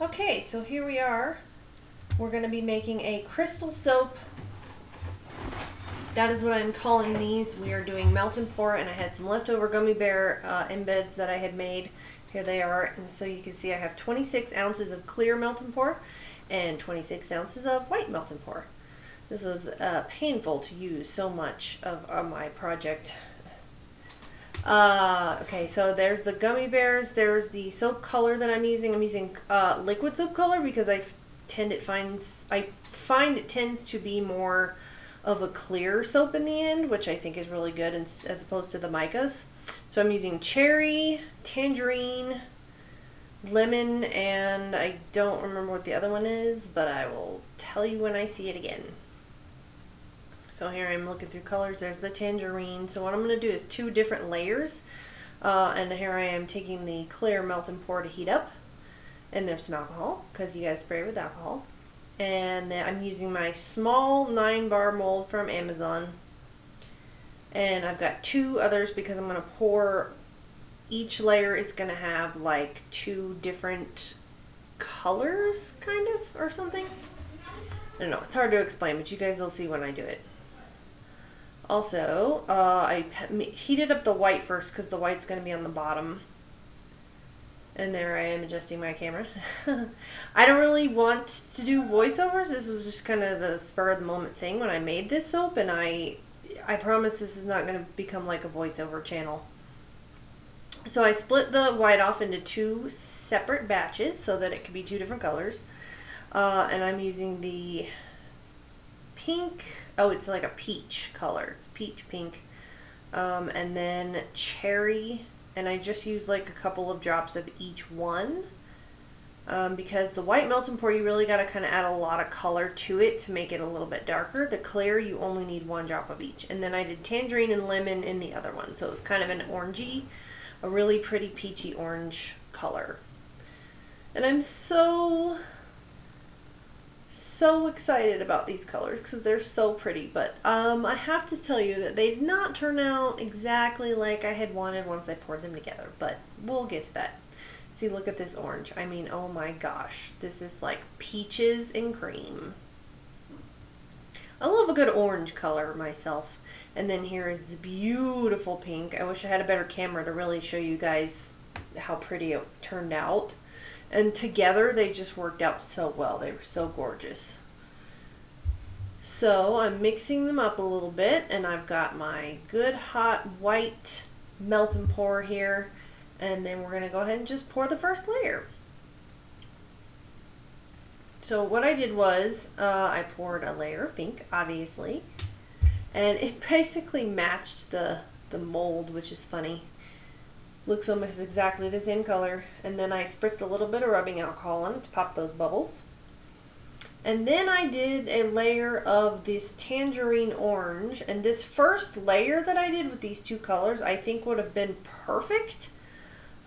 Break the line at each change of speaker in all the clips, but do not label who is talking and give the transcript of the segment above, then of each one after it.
Okay, so here we are. We're going to be making a crystal soap. That is what I'm calling these. We are doing melt and pour, and I had some leftover gummy bear embeds that I had made. Here they are, and so you can see I have 26 ounces of clear melt and pour and 26 ounces of white melt and pour. This was painful to use so much of my project. Okay, so there's the gummy bears. There's the soap color that I'm using. I'm using liquid soap color because I find it tends to be more of a clear soap in the end, which I think is really good as opposed to the micas. So I'm using cherry, tangerine, lemon, and I don't remember what the other one is, but I will tell you when I see it again. So here I'm looking through colors. There's the tangerine. So what I'm going to do is 2 different layers. And here I am taking the clear melt and pour to heat up. And there's some alcohol, because you guys spray with alcohol. And then I'm using my small 9-bar mold from Amazon. And I've got 2 others because I'm going to pour, each layer is going to have like 2 different colors, kind of, or something. I don't know, it's hard to explain, but you guys will see when I do it. Also, I heated up the white first because the white's going to be on the bottom. And there I am adjusting my camera. I don't really want to do voiceovers. This was just kind of a spur of the moment thing when I made this soap, and I promise this is not going to become like a voiceover channel. So I split the white off into 2 separate batches so that it could be 2 different colors. And I'm using the pink, oh, it's like a peach color. It's peach pink. And then cherry. And I just use like a couple of drops of each one. Because the white melt and pour, you really got to kind of add a lot of color to it to make it a little bit darker. The clear, you only need 1 drop of each. And then I did tangerine and lemon in the other one. So it was kind of an orangey, a really pretty peachy orange color. And I'm so excited about these colors because they're so pretty, but I have to tell you that they did not turn out exactly like I had wanted once I poured them together, but we'll get to that. See, look at this orange. I mean, oh my gosh, this is like peaches and cream. I love a good orange color myself. And then here is the beautiful pink. I wish I had a better camera to really show you guys how pretty it turned out. And together they just worked out so well. They were so gorgeous. So I'm mixing them up a little bit, and I've got my good hot white melt and pour here. And then we're going to go ahead and just pour the first layer. So what I did was I poured a layer of pink, obviously. And it basically matched the mold, which is funny. Looks almost exactly the same color. And then I spritzed a little bit of rubbing alcohol on it to pop those bubbles. And then I did a layer of this tangerine orange. And this first layer that I did with these 2 colors, I think would have been perfect.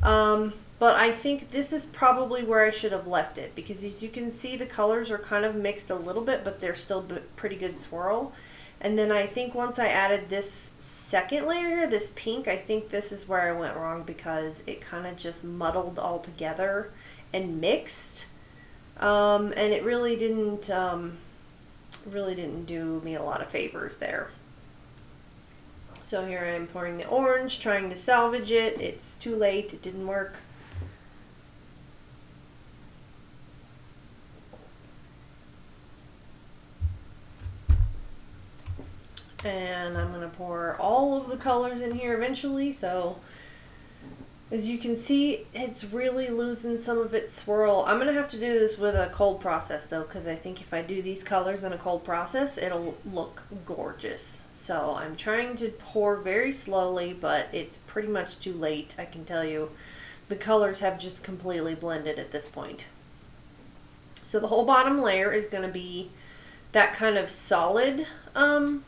But I think this is probably where I should have left it. Because as you can see, the colors are kind of mixed a little bit, but they're still pretty good swirl. And then I think once I added this second layer here, this pink, I think this is where I went wrong because it kind of just muddled all together and mixed. And it really didn't do me a lot of favors there. So here I am pouring the orange, trying to salvage it. It's too late, it didn't work. And I'm going to pour all of the colors in here eventually. So as you can see, it's really losing some of its swirl. I'm going to have to do this with a cold process though, because I think if I do these colors in a cold process, it'll look gorgeous. So I'm trying to pour very slowly, but it's pretty much too late, I can tell you. The colors have just completely blended at this point. So the whole bottom layer is going to be that kind of solid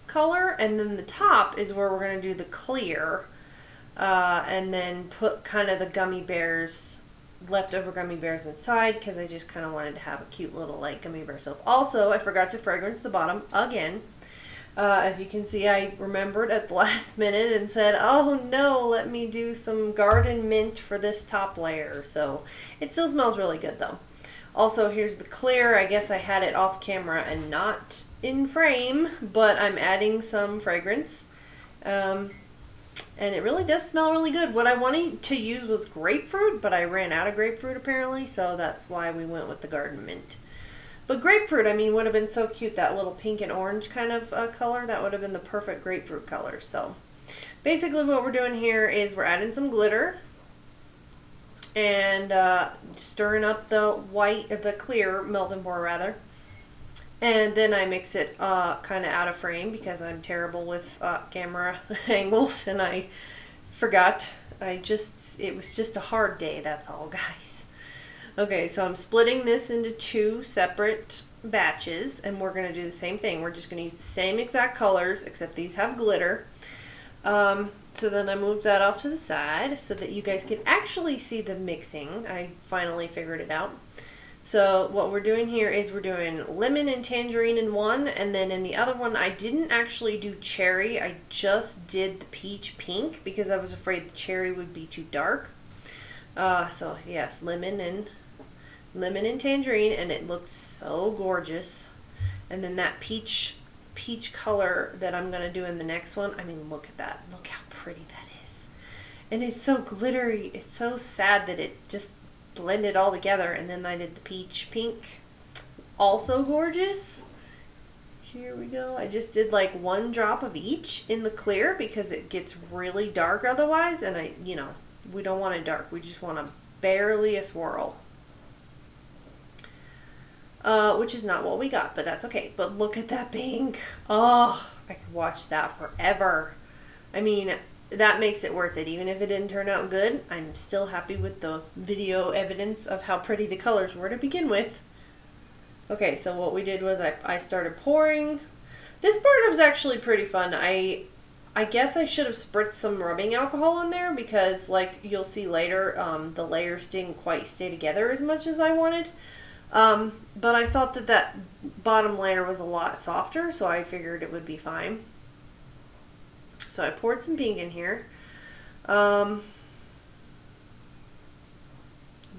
color, and then the top is where we're going to do the clear, and then put kind of the gummy bears, leftover gummy bears inside, because I just kind of wanted to have a cute little like gummy bear soap. Also, I forgot to fragrance the bottom again. As you can see, I remembered at the last minute and said, oh no, let me do some garden mint for this top layer. So it still smells really good though. Also, here's the clear. I guess I had it off camera and not in frame, but I'm adding some fragrance. And it really does smell really good. What I wanted to use was grapefruit, but I ran out of grapefruit apparently, so that's why we went with the garden mint. But grapefruit, I mean, would have been so cute, that little pink and orange kind of color. That would have been the perfect grapefruit color. So basically what we're doing here is we're adding some glitter and stirring up the clear melt and pour rather. And then I mix it kind of out of frame because I'm terrible with camera angles and I forgot. It was just a hard day, that's all, guys. Okay, so I'm splitting this into 2 separate batches and we're going to do the same thing. We're just going to use the same exact colors except these have glitter. So then I moved that off to the side so that you guys can actually see the mixing. I finally figured it out. So what we're doing here is we're doing lemon and tangerine in one, and then in the other one I didn't actually do cherry. I just did the peach pink because I was afraid the cherry would be too dark. So yes, lemon and tangerine, and it looked so gorgeous. And then that peach color that I'm going to do in the next one, I mean, look at that. Look how pretty that is. And it's so glittery. It's so sad that it just blended all together. And then I did the peach pink, also gorgeous. Here we go. I just did like 1 drop of each in the clear because it gets really dark otherwise, and we don't want it dark. We just want barely a swirl. Which is not what we got, but that's okay. But look at that pink. Oh, I could watch that forever. I mean, that makes it worth it. Even if it didn't turn out good, I'm still happy with the video evidence of how pretty the colors were to begin with. Okay, so what we did was I started pouring. This part was actually pretty fun. I guess I should have spritzed some rubbing alcohol in there because, like you'll see later, the layers didn't quite stay together as much as I wanted. But I thought that bottom layer was a lot softer, so I figured it would be fine. So I poured some pink in here.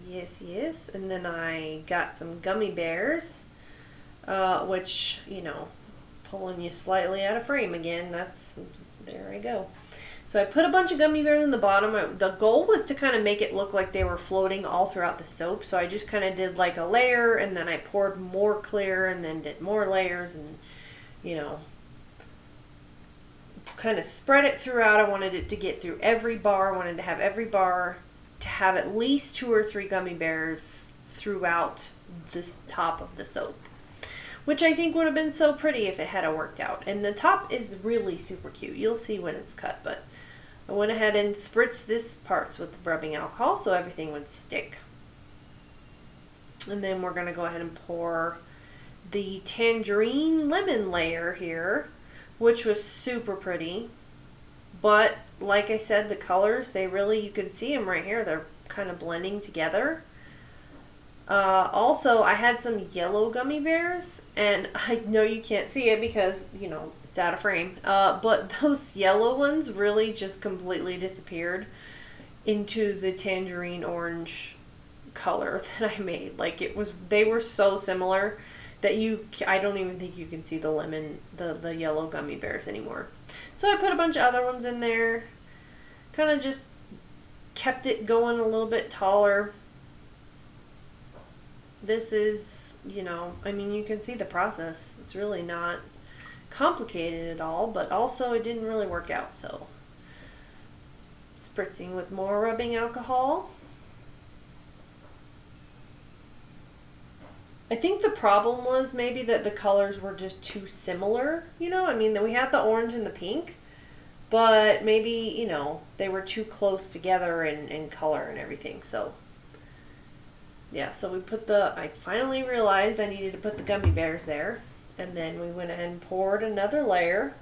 Yes. And then I got some gummy bears, which, pulling you slightly out of frame again. There I go. So I put a bunch of gummy bears in the bottom. The goal was to kind of make it look like they were floating all throughout the soap. So I just kind of did like a layer, and then I poured more clear, and then did more layers, and kind of spread it throughout. I wanted it to get through every bar. I wanted to have every bar to have at least 2 or 3 gummy bears throughout this top of the soap, which I think would have been so pretty if it had worked out. And the top is really super cute. You'll see when it's cut, but I went ahead and spritzed this parts with rubbing alcohol so everything would stick. And then we're going to go ahead and pour the tangerine lemon layer here, which was super pretty. But like I said, the colors, you can see them right here. They're kind of blending together. Also, I had some yellow gummy bears, and I know you can't see it because, it's out of frame. But those yellow ones really just completely disappeared into the tangerine orange color that I made. Like they were so similar that I don't even think you can see the the yellow gummy bears anymore. So I put a bunch of other ones in there, kind of just kept it going a little bit taller. This is, I mean, you can see the process. It's really not complicated at all, but also it didn't really work out. So spritzing with more rubbing alcohol. I think the problem was maybe that the colors were just too similar, I mean, we had the orange and the pink, but maybe, they were too close together in color and everything. So yeah, so I finally realized I needed to put the gummy bears there, and then we went ahead and poured another layer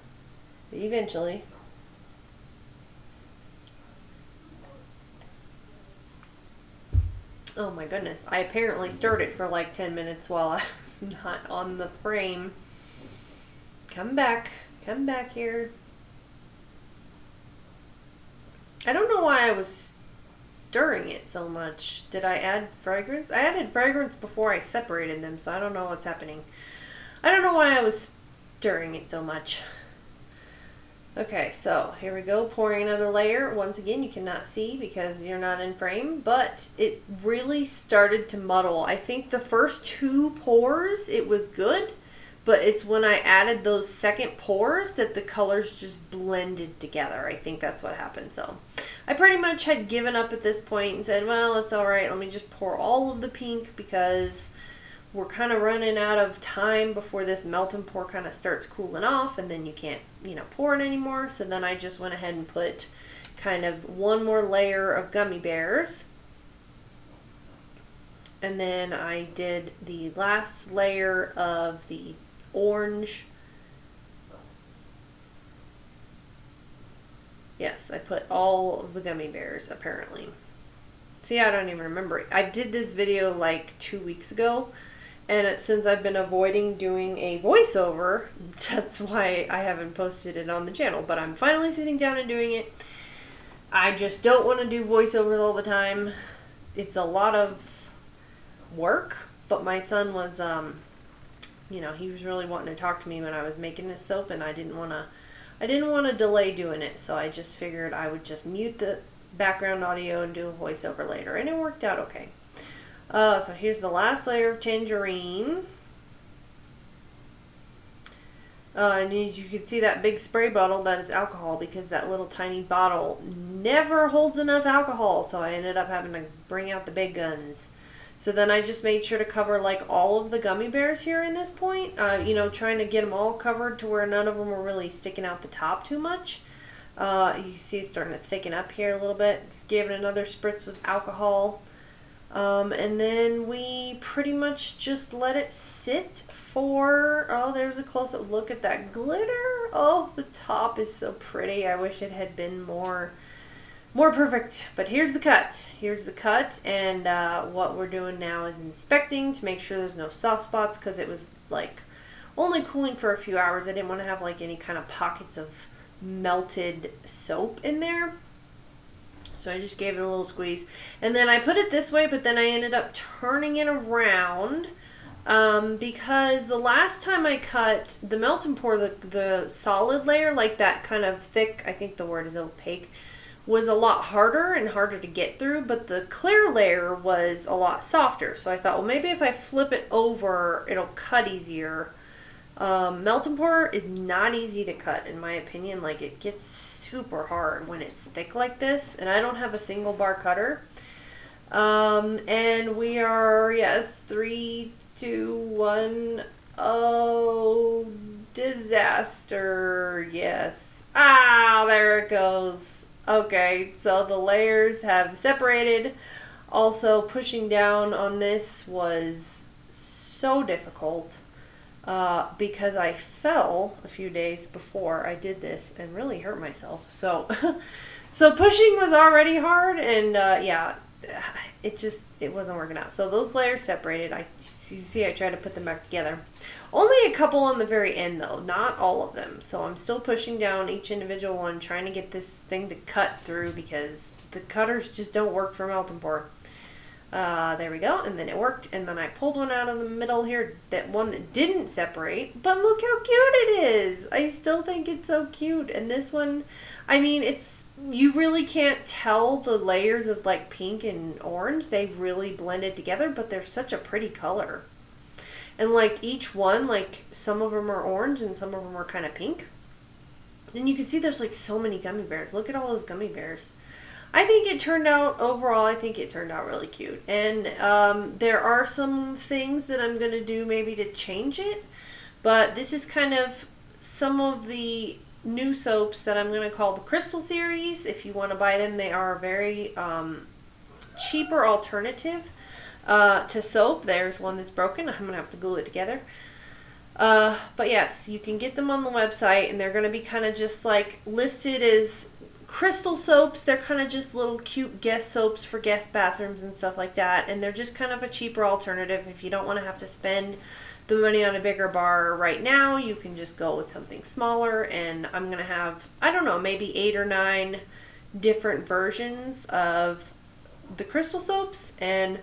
eventually. Oh my goodness, I apparently stirred it for like 10 minutes while I was not on the frame. Come back here. I don't know why I was stirring it so much. Did I add fragrance? I added fragrance before I separated them, so I don't know what's happening. I don't know why I was stirring it so much. Okay, so here we go, pouring another layer. Once again, you cannot see because you're not in frame, but it really started to muddle. I think the first 2 pours, it was good, but it's when I added those second pours that the colors just blended together. I think that's what happened. So I pretty much had given up at this point and said, well, it's all right. Let me just pour all of the pink because we're kind of running out of time before this melt and pour kind of starts cooling off, and then you can't, you know, pour it anymore. So then I just went ahead and put kind of one more layer of gummy bears. And then I did the last layer of the orange. Yes, I put all of the gummy bears apparently. See, I don't even remember. I did this video like 2 weeks ago. And since I've been avoiding doing a voiceover, that's why I haven't posted it on the channel. But I'm finally sitting down and doing it. I just don't want to do voiceovers all the time. It's a lot of work. But my son was, you know, he was really wanting to talk to me when I was making this soap, and I didn't want to delay doing it. So I just figured I would just mute the background audio and do a voiceover later, and it worked out okay. So here's the last layer of tangerine. And you can see that big spray bottle, that is alcohol, because that little tiny bottle never holds enough alcohol. So I ended up having to bring out the big guns. So then I just made sure to cover like all of the gummy bears here in this point. You know, trying to get them all covered to where none of them were really sticking out the top too much. You see it's starting to thicken up here a little bit. Just gave it another spritz with alcohol. And then we pretty much just let it sit for, oh, there's a close-up look at that glitter. Oh, the top is so pretty. I wish it had been more perfect. But here's the cut. Here's the cut, and what we're doing now is inspecting to make sure there's no soft spots, because it was like only cooling for a few hours. I didn't want to have like any kind of pockets of melted soap in there. So I just gave it a little squeeze. And then I put it this way, but then I ended up turning it around because the last time I cut the melt and pour, the solid layer, like that kind of thick, I think the word is opaque, was a lot harder and harder to get through, but the clear layer was a lot softer. So I thought, well, maybe if I flip it over, it'll cut easier. Melt and pour is not easy to cut, in my opinion. Like, it gets super hard when it's thick like this, and I don't have a single bar cutter. And we are, yes, 3, 2, 1, oh, disaster, yes. Ah, there it goes. Okay, so the layers have separated. Also, pushing down on this was so difficult. Because I fell a few days before I did this and really hurt myself. So, so pushing was already hard, and yeah, it wasn't working out. So those layers separated. You see, I tried to put them back together. Only a couple on the very end though, not all of them. So I'm still pushing down each individual one, trying to get this thing to cut through, because the cutters just don't work for melt and pour. There we go, and then it worked, and then I pulled one out of the middle here, that one that didn't separate, but look how cute it is. I still think it's so cute. And this one, I mean, you really can't tell the layers of like pink and orange. They really blended together, but they're such a pretty color. And like each one, like some of them are orange and some of them are kind of pink. And you can see there's like so many gummy bears. Look at all those gummy bears. I think it turned out, overall, I think it turned out really cute. And there are some things that I'm going to do maybe to change it. But this is kind of some of the new soaps that I'm going to call the Crystal Series. If you want to buy them, they are a very cheaper alternative to soap. There's one that's broken. I'm going to have to glue it together. But yes, you can get them on the website, and they're going to be kind of just like listed as crystal soaps. They're kind of just little cute guest soaps for guest bathrooms and stuff like that, and they're just kind of a cheaper alternative. If you don't want to have to spend the money on a bigger bar right now, you can just go with something smaller. And I'm gonna have, I don't know, maybe 8 or 9 different versions of the crystal soaps, and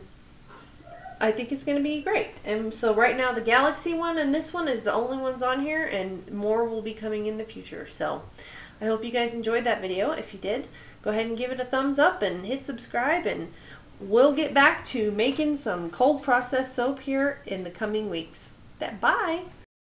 I think it's going to be great. And so right now the Galaxy one and this one is the only ones on here, and more will be coming in the future. So I hope you guys enjoyed that video. If you did, go ahead and give it a thumbs up and hit subscribe, and we'll get back to making some cold process soap here in the coming weeks. Bye!